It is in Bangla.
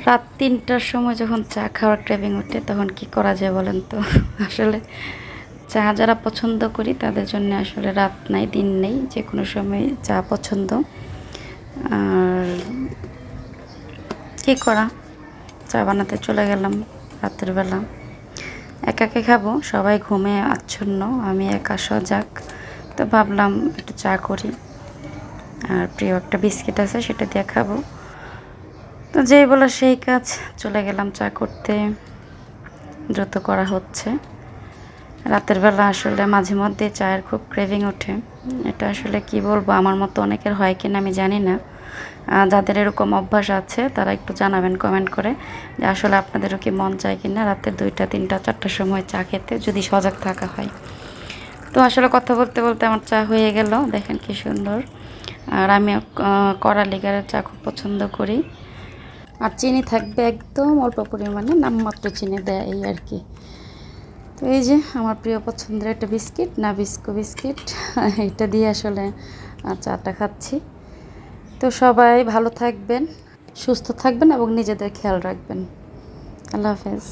রাত ৩টার সময় যখন চা খাওয়ার ক্রেভিং ওঠে তখন কি করা যায় বলেন তো? আসলে চা যারা পছন্দ করি তাদের জন্য আসলে রাত নাই দিন নেই, যে কোনো সময় চা পছন্দ। আর কী করা, চা বানাতে চলে গেলাম রাতের বেলা। একাকে খাবো, সবাই ঘুমে আচ্ছন্ন, আমি একা সজাগ। তো ভাবলাম একটু চা করি, আর প্রিয় একটা বিস্কিট আছে সেটা দিয়ে খাবো। তো যেই বলা সেই কাজ, চলে গেলাম চা করতে। দ্রুত করা হচ্ছে। রাতের বেলা আসলে মাঝে মধ্যে চায়ের খুব ক্রেভিং ওঠে। এটা আসলে কি বলবো, আমার মতো অনেকের হয় কিনা আমি জানি না। যাদের এরকম অভ্যাস আছে তারা একটু জানাবেন কমেন্ট করে যে আসলে আপনাদেরও কি মন চায় কিনা রাতে 2টা 3টা 4টার সময় চা খেতে, যদি সজাগ থাকা হয়। তো আসলে কথা বলতে বলতে আমার চা হয়ে গেল, দেখেন কি সুন্দর। আর আমি কড়া লিগারের চা খুব পছন্দ করি। আর চিনি থাকবে একদম অল্প পরিমাণে, নামমাত্র চিনি দেয় এই আর কি। তো এই যে আমার প্রিয় পছন্দের একটা বিস্কিট, নাবিস্কো বিস্কিট, এটা দিয়ে আসলে চাটা খাচ্ছি। তো সবাই ভালো থাকবেন, সুস্থ থাকবেন এবং নিজেদের খেয়াল রাখবেন। আল্লাহ হাফেজ।